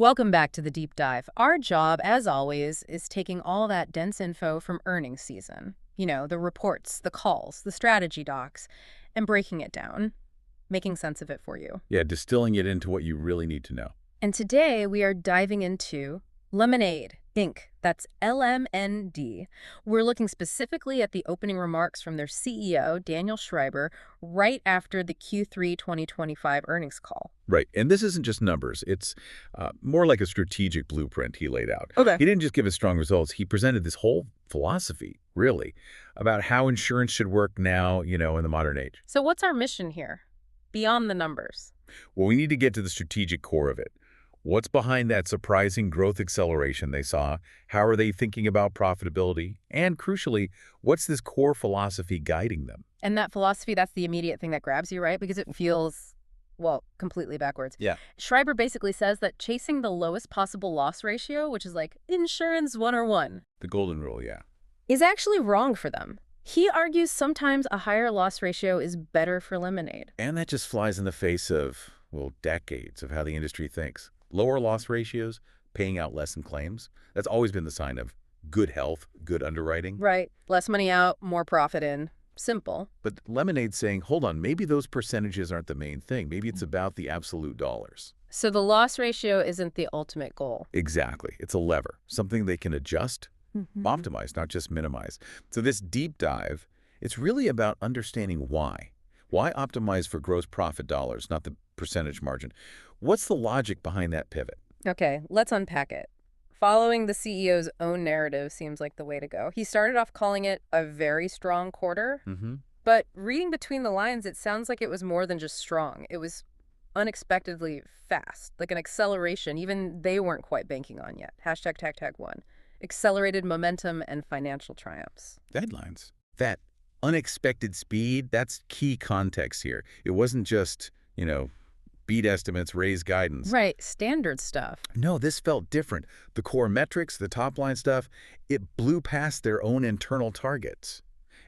Welcome back to the deep dive. Our job, as always, is taking all that dense info from earnings season. You know, the reports, the calls, the strategy docs, and breaking it down, making sense of it for you. Yeah, distilling it into what you really need to know. And today we are diving into Lemonade, Inc. That's LMND. We're looking specifically at the opening remarks from their CEO, Daniel Schreiber, right after the Q3 2025 earnings call. Right. And this isn't just numbers. It's more like a strategic blueprint he laid out. Okay. He didn't just give us strong results. He presented this whole philosophy, really, about how insurance should work now, in the modern age. So what's our mission here, beyond the numbers? Well, we need to get to the strategic core of it. What's behind that surprising growth acceleration they saw? How are they thinking about profitability? And crucially, what's this core philosophy guiding them? And that philosophy, that's the immediate thing that grabs you, right? Because it feels, well, completely backwards. Yeah. Schreiber basically says that chasing the lowest possible loss ratio, which is like insurance 101, The golden rule, yeah. is actually wrong for them. He argues sometimes a higher loss ratio is better for Lemonade. And that just flies in the face of, well, decades of how the industry thinks. Lower loss ratios, paying out less in claims, that's always been the sign of good health, good underwriting. Right. Less money out, more profit in. Simple. But Lemonade's saying, hold on, maybe those percentages aren't the main thing. Maybe it's about the absolute dollars. So the loss ratio isn't the ultimate goal. Exactly. It's a lever, something they can adjust, optimize, not just minimize. So this deep dive, it's really about understanding why. Why optimize for gross profit dollars, not the percentage margin? What's the logic behind that pivot? Okay, let's unpack it. Following the CEO's own narrative seems like the way to go. He started off calling it a very strong quarter, but reading between the lines, it sounds like it was more than just strong. It was unexpectedly fast, like an acceleration even they weren't quite banking on yet. Hashtag tag one. Accelerated momentum and financial triumphs. Deadlines. That unexpected speed, that's key context here. It wasn't just, beat estimates, raise guidance. Right, standard stuff. No, this felt different. The core metrics, the top-line stuff, it blew past their own internal targets.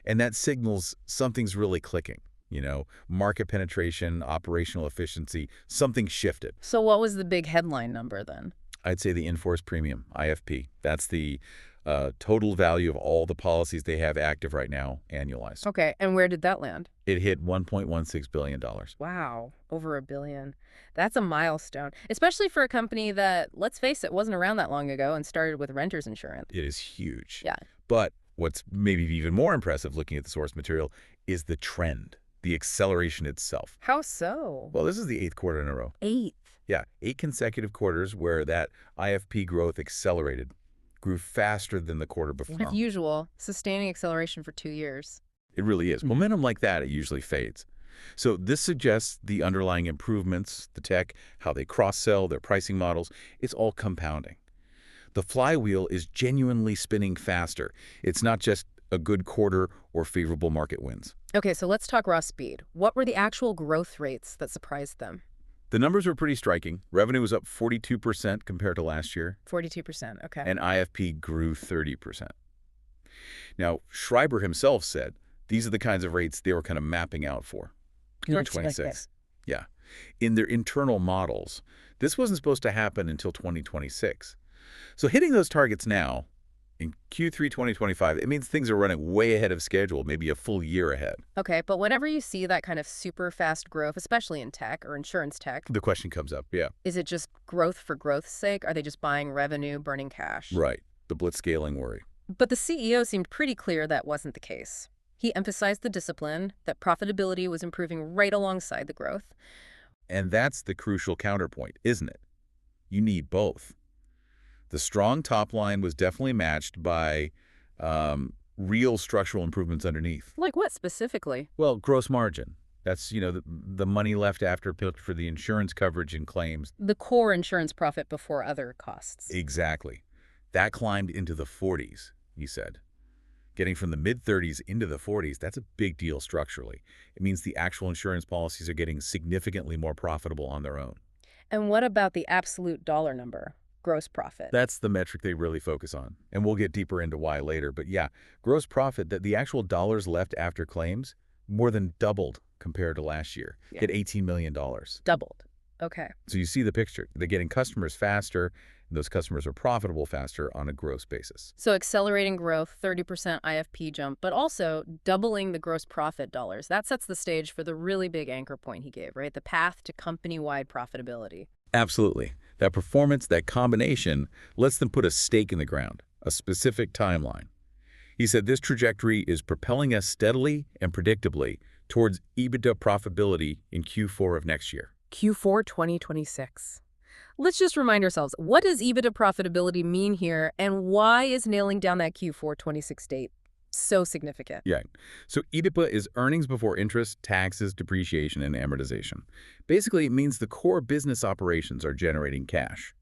And that signals something's really clicking. Market penetration, operational efficiency, something shifted. So what was the big headline number then? I'd say the in-force premium, IFP. That's the total value of all the policies they have active right now, annualized. Okay, and where did that land? It hit $1.16 billion. Wow, over $1 billion. That's a milestone, especially for a company that, let's face it, wasn't around that long ago and started with renter's insurance. It is huge. Yeah. But what's maybe even more impressive looking at the source material is the trend, the acceleration itself. How so? Well, this is the 8th quarter in a row. 8th? Yeah, 8 consecutive quarters where that IFP growth accelerated, grew faster than the quarter before. As usual, sustaining acceleration for 2 years. It really is. Momentum like that, it usually fades. So this suggests the underlying improvements, the tech, how they cross-sell, their pricing models, it's all compounding. The flywheel is genuinely spinning faster. It's not just a good quarter or favorable market wins. Okay, so let's talk raw speed. What were the actual growth rates that surprised them? The numbers were pretty striking. Revenue was up 42% compared to last year. 42%, okay. And IFP grew 30%. Now, Schreiber himself said these are the kinds of rates they were kind of mapping out for. You in 26. Yeah. In their internal models, this wasn't supposed to happen until 2026. So hitting those targets now, in Q3 2025, it means things are running way ahead of schedule, maybe a full year ahead. Okay, but whenever you see that kind of super fast growth, especially in tech or insurance tech, The question comes up, yeah. is it just growth for growth's sake? Are they just buying revenue, burning cash? Right. The blitzscaling worry. But the CEO seemed pretty clear that wasn't the case. He emphasized the discipline, that profitability was improving right alongside the growth. And that's the crucial counterpoint, isn't it? You need both. The strong top line was definitely matched by real structural improvements underneath. Like what specifically? Well, gross margin. That's, the money left after for the insurance coverage and claims. The core insurance profit before other costs. Exactly. That climbed into the 40s, he said. Getting from the mid-30s into the 40s, that's a big deal structurally. It means the actual insurance policies are getting significantly more profitable on their own. And what about the absolute dollar number? Gross profit. That's the metric they really focus on. And we'll get deeper into why later. But yeah, gross profit, that the actual dollars left after claims, more than doubled compared to last year. Yeah. Hit $18 million. Doubled. Okay. So you see the picture. They're getting customers faster, and those customers are profitable faster on a gross basis. So accelerating growth, 30% IFP jump, but also doubling the gross profit dollars. That sets the stage for the really big anchor point he gave, right? The path to company-wide profitability. Absolutely. That performance, that combination, lets them put a stake in the ground, a specific timeline. He said this trajectory is propelling us steadily and predictably towards EBITDA profitability in Q4 of next year. Q4 2026. Let's just remind ourselves, what does EBITDA profitability mean here, and why is nailing down that Q4 26 date so significant? Yeah. So EBITDA is earnings before interest, taxes, depreciation, and amortization. Basically, it means the core business operations are generating cash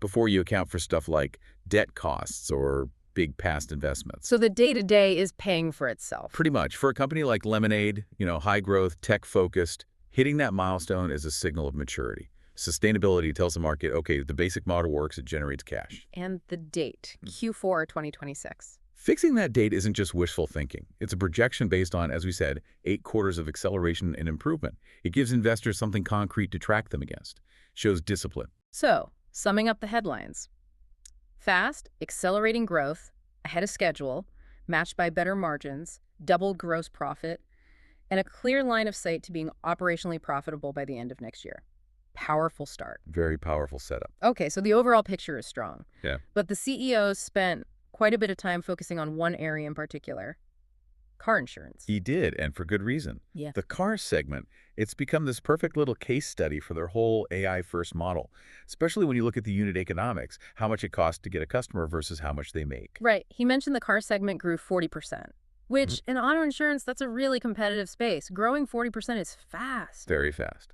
before you account for stuff like debt costs or big past investments. So the day-to-day is paying for itself. Pretty much. For a company like LMND, high growth, tech-focused, hitting that milestone is a signal of maturity. Sustainability tells the market, okay, the basic model works, it generates cash. And the date, Q4 2026. Fixing that date isn't just wishful thinking. It's a projection based on, as we said, 8 quarters of acceleration and improvement. It gives investors something concrete to track them against. Shows discipline. So, summing up the headlines. Fast, accelerating growth, ahead of schedule, matched by better margins, doubled gross profit, and a clear line of sight to being operationally profitable by the end of next year. Powerful start. Very powerful setup. Okay, so the overall picture is strong. Yeah. But the CEO spent quite a bit of time focusing on one area in particular, car insurance. He did, and for good reason. Yeah. The car segment, it's become this perfect little case study for their whole AI-first model, especially when you look at the unit economics, how much it costs to get a customer versus how much they make. Right. He mentioned the car segment grew 40%, which in auto insurance, that's a really competitive space. Growing 40% is fast. Very fast.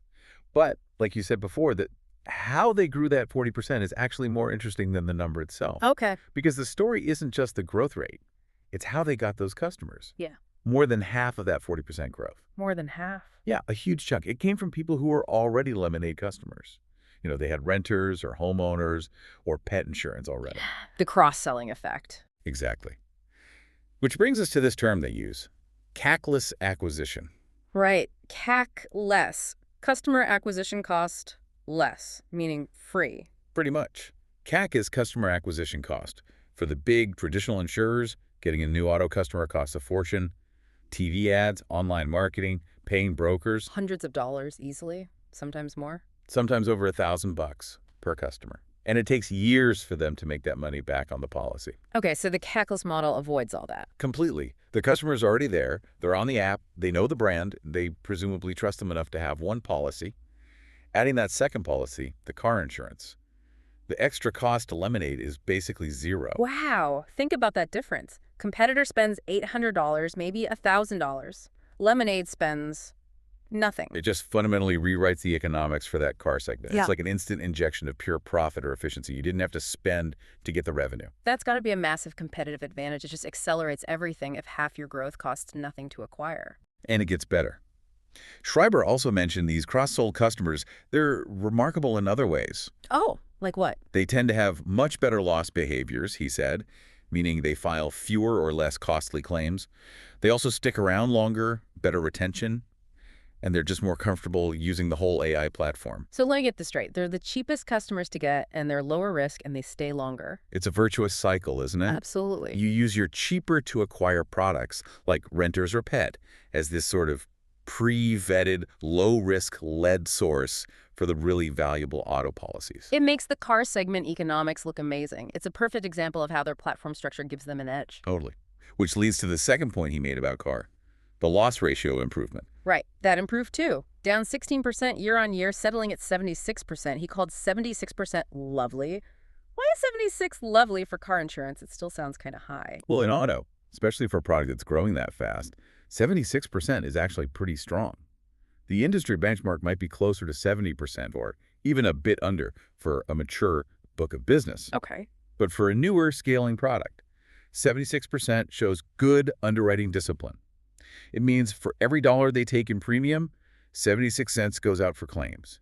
But, like you said before, that how they grew that 40% is actually more interesting than the number itself. Okay. Because the story isn't just the growth rate. It's how they got those customers. Yeah. More than half of that 40% growth. More than half. Yeah, a huge chunk. It came from people who were already Lemonade customers. They had renters or homeowners or pet insurance already. The cross-selling effect. Exactly. Which brings us to this term they use, CAC-less acquisition. Right. CAC less. Customer acquisition cost less, meaning free. Pretty much. CAC is customer acquisition cost. For the big traditional insurers, getting a new auto customer costs a fortune. TV ads, online marketing, paying brokers. Hundreds of dollars easily, sometimes more. Sometimes over $1,000 per customer. And it takes years for them to make that money back on the policy. Okay, so the CAC-less model avoids all that. Completely. The customer's already there. They're on the app. They know the brand. They presumably trust them enough to have one policy. Adding that second policy, the car insurance. The extra cost to Lemonade is basically zero. Wow, think about that difference. Competitor spends $800, maybe $1,000. Lemonade spends nothing. It just fundamentally rewrites the economics for that car segment. Yeah. It's like an instant injection of pure profit or efficiency. You didn't have to spend to get the revenue. That's got to be a massive competitive advantage. It just accelerates everything if half your growth costs nothing to acquire. And it gets better. Schreiber also mentioned these cross-sold customers. They're remarkable in other ways. Oh, like what? They tend to have much better loss behaviors, he said, meaning they file fewer or less costly claims. They also stick around longer, better retention, and they're just more comfortable using the whole AI platform. So let me get this straight. They're the cheapest customers to get, and they're lower risk, and they stay longer. It's a virtuous cycle, isn't it? Absolutely. You use your cheaper to acquire products, like renters or pet, as this sort of pre-vetted, low-risk lead source for the really valuable auto policies. It makes the car segment economics look amazing. It's a perfect example of how their platform structure gives them an edge. Totally. Which leads to the second point he made about car, the loss ratio improvement. Right. That improved too. Down 16% year on year, settling at 76%. He called 76% lovely. Why is 76 lovely for car insurance? It still sounds kind of high. Well, in auto, especially for a product that's growing that fast, 76% is actually pretty strong. The industry benchmark might be closer to 70% or even a bit under for a mature book of business. Okay. But for a newer scaling product, 76% shows good underwriting discipline. It means for every dollar they take in premium, 76 cents goes out for claims.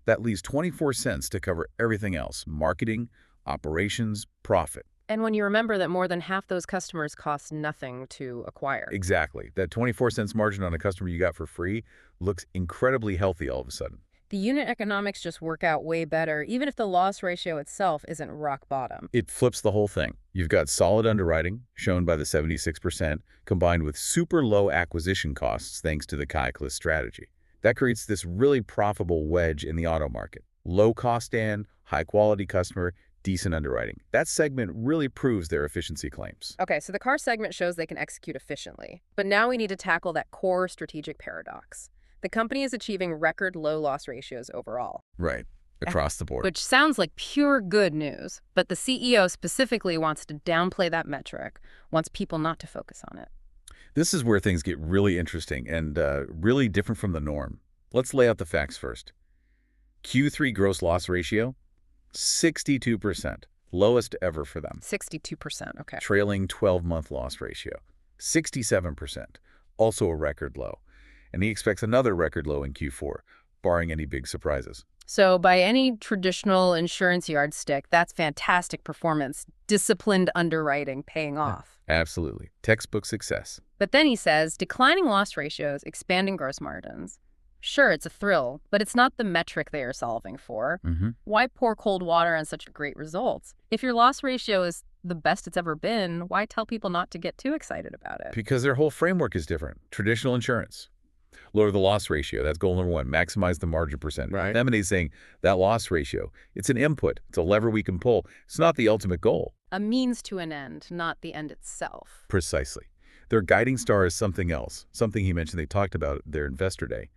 That leaves 24 cents to cover everything else: marketing, operations, profit. And when you remember that more than half those customers cost nothing to acquire. Exactly. That 24 cents margin on a customer you got for free looks incredibly healthy all of a sudden. The unit economics just work out way better, even if the loss ratio itself isn't rock bottom. It flips the whole thing. You've got solid underwriting, shown by the 76%, combined with super low acquisition costs thanks to the kayakless strategy. That creates this really profitable wedge in the auto market. Low cost and high-quality customer, decent underwriting. That segment really proves their efficiency claims. Okay, so the car segment shows they can execute efficiently. But now we need to tackle that core strategic paradox. The company is achieving record low loss ratios overall. Right, across the board. Which sounds like pure good news, but the CEO specifically wants to downplay that metric, wants people not to focus on it. This is where things get really interesting and really different from the norm. Let's lay out the facts first. Q3 gross loss ratio, 62%, lowest ever for them. 62%, okay. Trailing 12-month loss ratio, 67%, also a record low. And he expects another record low in Q4, barring any big surprises. So by any traditional insurance yardstick, that's fantastic performance, disciplined underwriting paying off. Absolutely. Textbook success. But then he says, declining loss ratios, expanding gross margins. Sure, it's a thrill, but it's not the metric they are solving for. Why pour cold water on such great results? If your loss ratio is the best it's ever been, why tell people not to get too excited about it? Because their whole framework is different. Traditional insurance. Lower the loss ratio. That's goal number one. Maximize the margin percent. Right. LMND saying that loss ratio, it's an input. It's a lever we can pull. It's not the ultimate goal. A means to an end, not the end itself. Precisely. Their guiding star is something else. Something he mentioned they talked about at their investor day.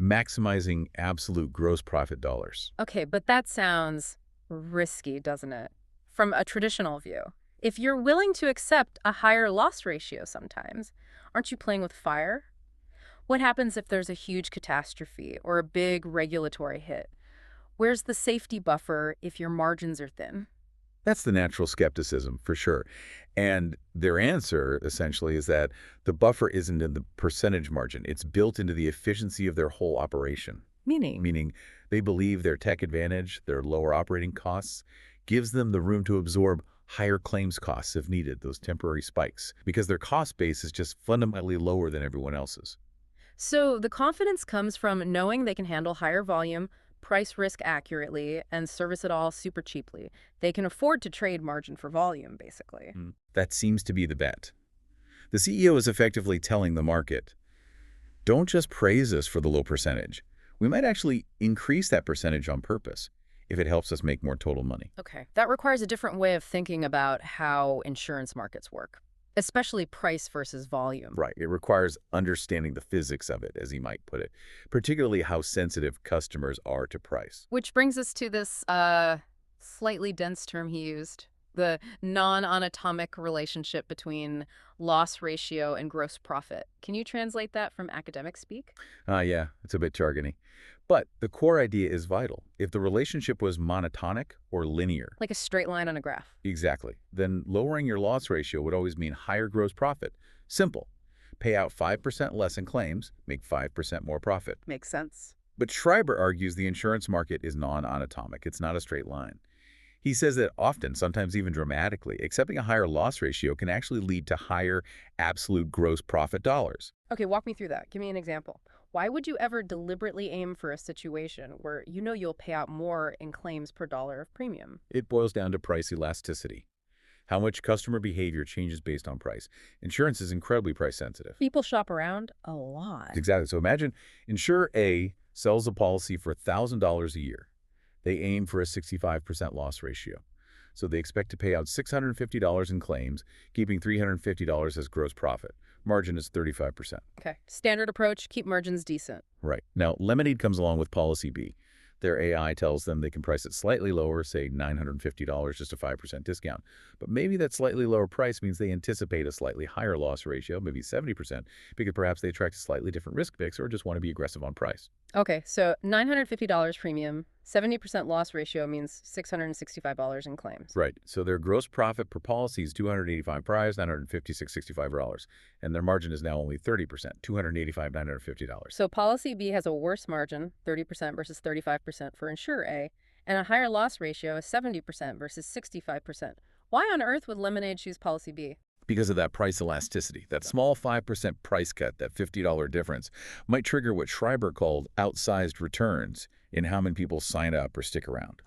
Maximizing absolute gross profit dollars. Okay, but that sounds risky, doesn't it? From a traditional view. If you're willing to accept a higher loss ratio sometimes, aren't you playing with fire? What happens if there's a huge catastrophe or a big regulatory hit? Where's the safety buffer if your margins are thin? That's the natural skepticism, for sure. And their answer, essentially, is that the buffer isn't in the percentage margin. It's built into the efficiency of their whole operation. Meaning they believe their tech advantage, their lower operating costs, gives them the room to absorb higher claims costs if needed, those temporary spikes, because their cost base is just fundamentally lower than everyone else's. So the confidence comes from knowing they can handle higher volume, price risk accurately, and service it all super cheaply. They can afford to trade margin for volume, basically. That seems to be the bet. The CEO is effectively telling the market, don't just praise us for the low percentage. We might actually increase that percentage on purpose if it helps us make more total money. Okay, that requires a different way of thinking about how insurance markets work, especially price versus volume. Right. It requires understanding the physics of it, as he might put it, particularly how sensitive customers are to price. Which brings us to this slightly dense term he used, the non-anatomic relationship between loss ratio and gross profit. Can you translate that from academic speak? Yeah, it's a bit jargony. But the core idea is vital. If the relationship was monotonic or linear, Like a straight line on a graph. exactly, then lowering your loss ratio would always mean higher gross profit. Simple. Pay out 5% less in claims, make 5% more profit. Makes sense. But Schreiber argues the insurance market is non-anatomic. It's not a straight line. He says that often, sometimes even dramatically, accepting a higher loss ratio can actually lead to higher absolute gross profit dollars. Okay, walk me through that. Give me an example. Why would you ever deliberately aim for a situation where you know you'll pay out more in claims per dollar of premium? It boils down to price elasticity. How much customer behavior changes based on price. Insurance is incredibly price sensitive. People shop around a lot. Exactly. So imagine insurer A sells a policy for $1,000 a year. They aim for a 65% loss ratio. So they expect to pay out $650 in claims, keeping $350 as gross profit. Margin is 35%. Okay, standard approach, keep margins decent. Right. Now, LMND comes along with policy B. Their AI tells them they can price it slightly lower, say $950, just a 5% discount. But maybe that slightly lower price means they anticipate a slightly higher loss ratio, maybe 70%, because perhaps they attract a slightly different risk mix or just want to be aggressive on price. Okay, so $950 premium, 70% loss ratio means $665 in claims. Right. So their gross profit per policy is $285 price, $956.65, and their margin is now only 30%, $285, $950. So policy B has a worse margin, 30% versus 35% for insurer A, and a higher loss ratio, 70% versus 65%. Why on earth would Lemonade choose policy B? Because of that price elasticity. That small 5% price cut, that $50 difference, might trigger what Schreiber called outsized returns in how many people sign up or stick around.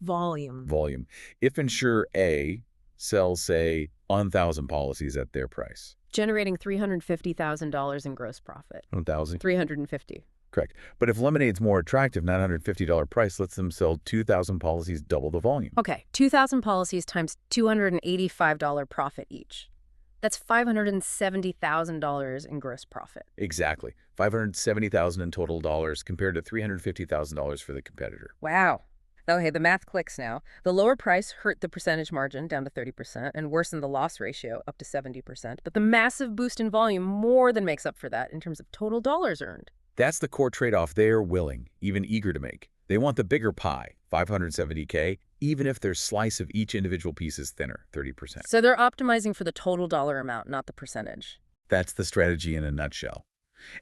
Volume. Volume. If insurer A sells, say, 1,000 policies at their price. Generating $350,000 in gross profit. 1,000? 350. Correct. But if Lemonade's more attractive, $950 price lets them sell 2,000 policies, double the volume. Okay, 2,000 policies times $285 profit each. That's $570,000 in gross profit. Exactly. $570,000 in total dollars compared to $350,000 for the competitor. Wow. Okay, the math clicks now. The lower price hurt the percentage margin down to 30% and worsened the loss ratio up to 70%. But the massive boost in volume more than makes up for that in terms of total dollars earned. That's the core trade-off they're willing, even eager to make. They want the bigger pie, $570K, even if their slice of each individual piece is thinner, 30%. So they're optimizing for the total dollar amount, not the percentage. That's the strategy in a nutshell.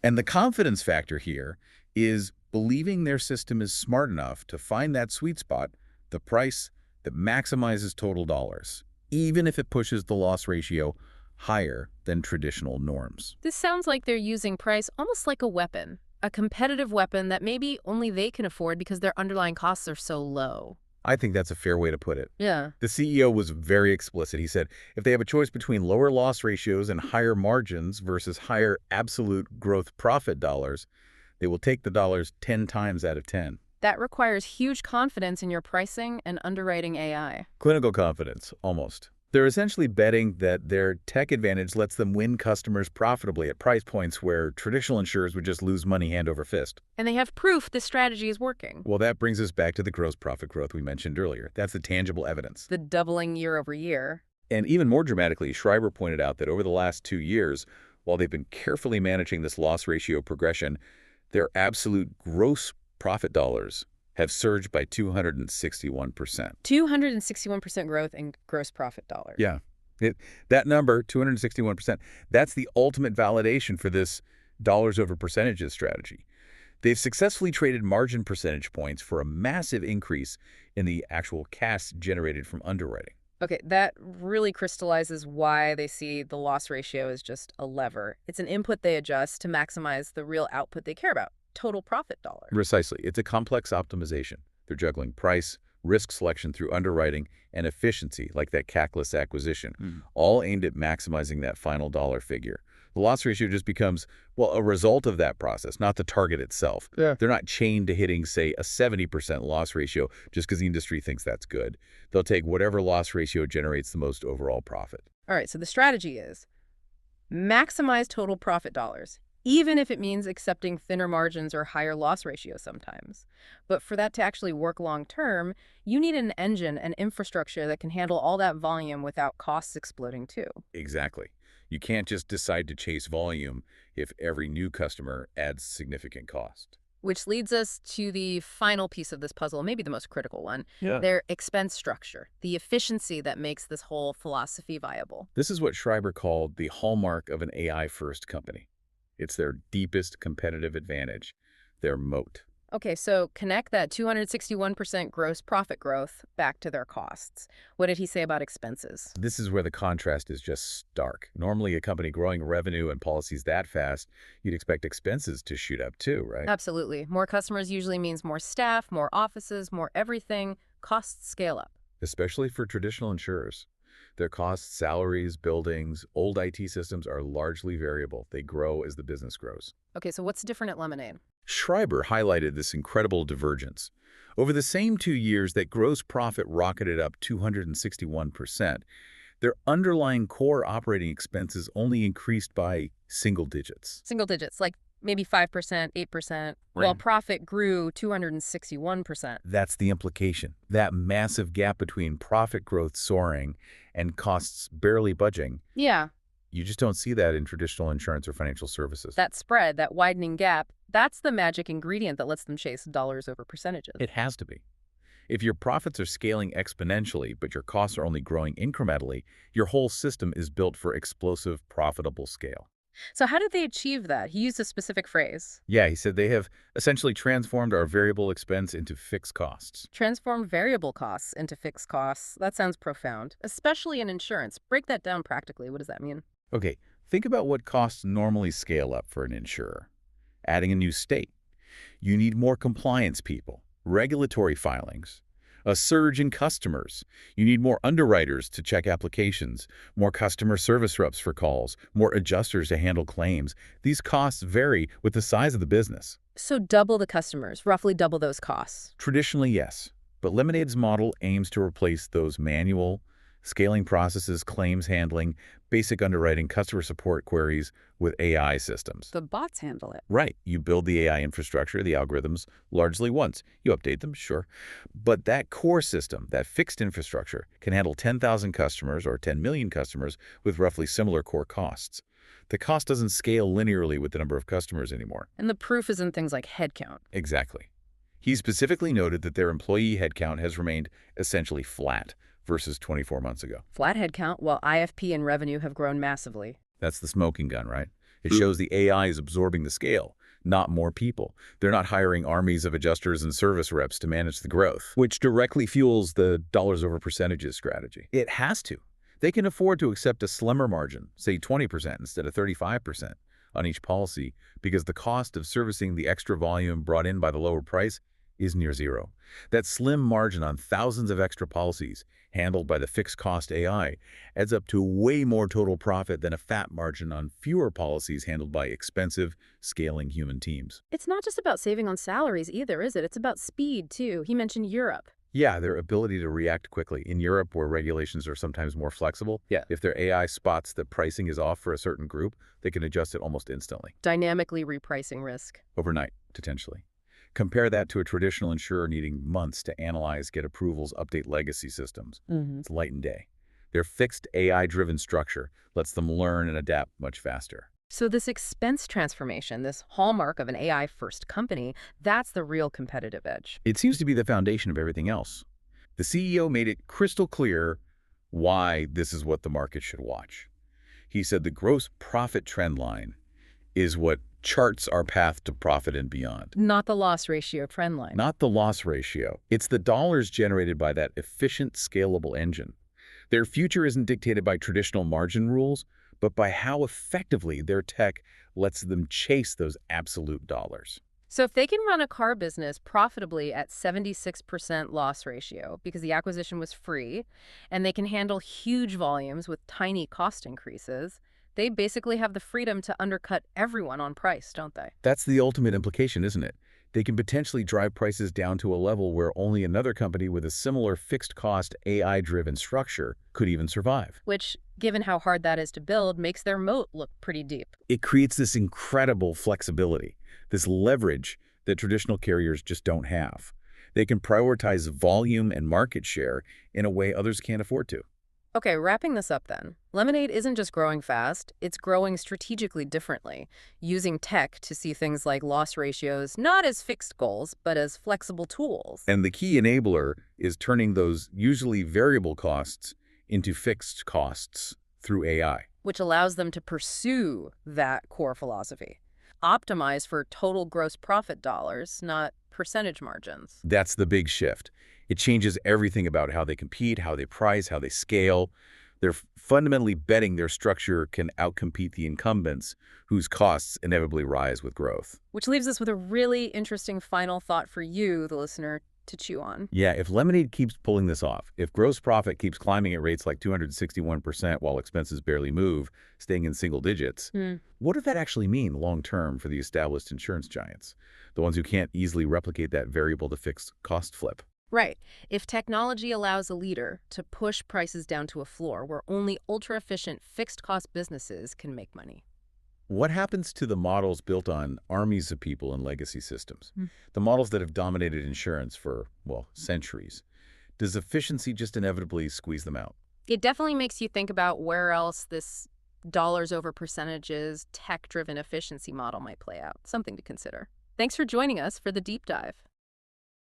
And the confidence factor here is believing their system is smart enough to find that sweet spot, the price that maximizes total dollars, even if it pushes the loss ratio higher than traditional norms. This sounds like they're using price almost like a weapon, a competitive weapon that maybe only they can afford because their underlying costs are so low. I think that's a fair way to put it. Yeah. The CEO was very explicit. He said, if they have a choice between lower loss ratios and higher margins versus higher absolute growth profit dollars, they will take the dollars 10 times out of 10. That requires huge confidence in your pricing and underwriting AI. Clinical confidence, almost. They're essentially betting that their tech advantage lets them win customers profitably at price points where traditional insurers would just lose money hand over fist. And they have proof this strategy is working. Well, that brings us back to the gross profit growth we mentioned earlier. That's the tangible evidence. The doubling year over year. And even more dramatically, Schreiber pointed out that over the last 2 years, while they've been carefully managing this loss ratio progression, their absolute gross profit dollars have surged by 261%. 261% growth in gross profit dollars. Yeah. That number, 261%, that's the ultimate validation for this dollars over percentages strategy. They've successfully traded margin percentage points for a massive increase in the actual cash generated from underwriting. Okay, that really crystallizes why they see the loss ratio as just a lever. It's an input they adjust to maximize the real output they care about, total profit dollar. Precisely. It's a complex optimization. They're juggling price, risk selection through underwriting, and efficiency, like that CAC-less acquisition, all aimed at maximizing that final dollar figure. The loss ratio just becomes, well, a result of that process, not the target itself. Yeah. They're not chained to hitting, say, a 70% loss ratio just because the industry thinks that's good. They'll take whatever loss ratio generates the most overall profit. All right, so the strategy is maximize total profit dollars, even if it means accepting thinner margins or higher loss ratios sometimes. But for that to actually work long term, you need an engine and infrastructure that can handle all that volume without costs exploding too. Exactly. You can't just decide to chase volume if every new customer adds significant cost. Which leads us to the final piece of this puzzle, maybe the most critical one, Yeah. their expense structure, the efficiency that makes this whole philosophy viable. This is what Schreiber called the hallmark of an AI-first company. It's their deepest competitive advantage, their moat. Okay, so connect that 261% gross profit growth back to their costs. What did he say about expenses? This is where the contrast is just stark. Normally, a company growing revenue and policies that fast, you'd expect expenses to shoot up too, right? Absolutely. More customers usually means more staff, more offices, more everything. Costs scale up. Especially for traditional insurers. Their costs, salaries, buildings, old IT systems are largely variable. They grow as the business grows. Okay, so what's different at Lemonade? Schreiber highlighted this incredible divergence. Over the same 2 years that gross profit rocketed up 261%, their underlying core operating expenses only increased by single digits. Single digits, like maybe 5%, 8%, Right. while profit grew 261%. That's the implication. That massive gap between profit growth soaring and costs barely budging. Yeah, You just don't see that in traditional insurance or financial services. that spread, that widening gap, that's the magic ingredient that lets them chase dollars over percentages. It has to be. If your profits are scaling exponentially, but your costs are only growing incrementally, your whole system is built for explosive, profitable scale. So how did they achieve that? He used a specific phrase. Yeah, he said they have essentially transformed our variable expense into fixed costs. Transform variable costs into fixed costs. That sounds profound, especially in insurance. Break that down practically. What does that mean? Okay, think about what costs normally scale up for an insurer. Adding a new state. You need more compliance people, regulatory filings, a surge in customers. You need more underwriters to check applications, more customer service reps for calls, more adjusters to handle claims. These costs vary with the size of the business. So double the customers, roughly double those costs. Traditionally, yes, but Lemonade's model aims to replace those manual, scaling processes, claims handling, basic underwriting, customer support queries with AI systems. The bots handle it. Right. You build the AI infrastructure, the algorithms, largely once. You update them, sure. But that core system, that fixed infrastructure, can handle 10,000 customers or 10 million customers with roughly similar core costs. The cost doesn't scale linearly with the number of customers anymore. And the proof is in things like headcount. Exactly. He specifically noted that their employee headcount has remained essentially flat versus 24 months ago. Flat headcount, while IFP and revenue have grown massively. That's the smoking gun, right? It shows the AI is absorbing the scale, not more people. They're not hiring armies of adjusters and service reps to manage the growth, which directly fuels the dollars over percentages strategy. It has to. They can afford to accept a slimmer margin, say 20% instead of 35% on each policy, because the cost of servicing the extra volume brought in by the lower price is near zero. That slim margin on thousands of extra policies handled by the fixed cost AI adds up to way more total profit than a fat margin on fewer policies handled by expensive, scaling human teams. It's not just about saving on salaries either, is it? It's about speed, too. He mentioned Europe. Yeah, their ability to react quickly. In Europe, where regulations are sometimes more flexible, if their AI spots that pricing is off for a certain group, they can adjust it almost instantly. Dynamically repricing risk. Overnight, potentially. Compare that to a traditional insurer needing months to analyze, get approvals, update legacy systems. It's light and day. Their fixed AI-driven structure lets them learn and adapt much faster. So this expense transformation, this hallmark of an AI-first company, that's the real competitive edge. It seems to be the foundation of everything else. The CEO made it crystal clear why this is what the market should watch. He said the gross profit trend line is what charts our path to profit and beyond. Not the loss ratio trend line. Not the loss ratio. It's the dollars generated by that efficient, scalable engine. Their future isn't dictated by traditional margin rules, but by how effectively their tech lets them chase those absolute dollars. So if they can run a car business profitably at 76% loss ratio because the acquisition was free, and they can handle huge volumes with tiny cost increases, they basically have the freedom to undercut everyone on price, don't they? That's the ultimate implication, isn't it? They can potentially drive prices down to a level where only another company with a similar fixed-cost AI-driven structure could even survive. Which, given how hard that is to build, makes their moat look pretty deep. It creates this incredible flexibility, this leverage that traditional carriers just don't have. They can prioritize volume and market share in a way others can't afford to. Okay, wrapping this up then. Lemonade isn't just growing fast, it's growing strategically differently, using tech to see things like loss ratios not as fixed goals, but as flexible tools. And the key enabler is turning those usually variable costs into fixed costs through AI. Which allows them to pursue that core philosophy. Optimize for total gross profit dollars, not percentage margins. That's the big shift. It changes everything about how they compete, how they price, how they scale. They're fundamentally betting their structure can outcompete the incumbents, whose costs inevitably rise with growth. Which leaves us with a really interesting final thought for you, the listener, to chew on. Yeah, if Lemonade keeps pulling this off, if gross profit keeps climbing at rates like 261% while expenses barely move, staying in single digits, what does that actually mean long-term for the established insurance giants, the ones who can't easily replicate that variable to fixed cost flip? Right. If technology allows a leader to push prices down to a floor where only ultra-efficient fixed-cost businesses can make money. What happens to the models built on armies of people and legacy systems? The models that have dominated insurance for, well, centuries. Does efficiency just inevitably squeeze them out? It definitely makes you think about where else this dollars over percentages, tech-driven efficiency model might play out. Something to consider. Thanks for joining us for the deep dive.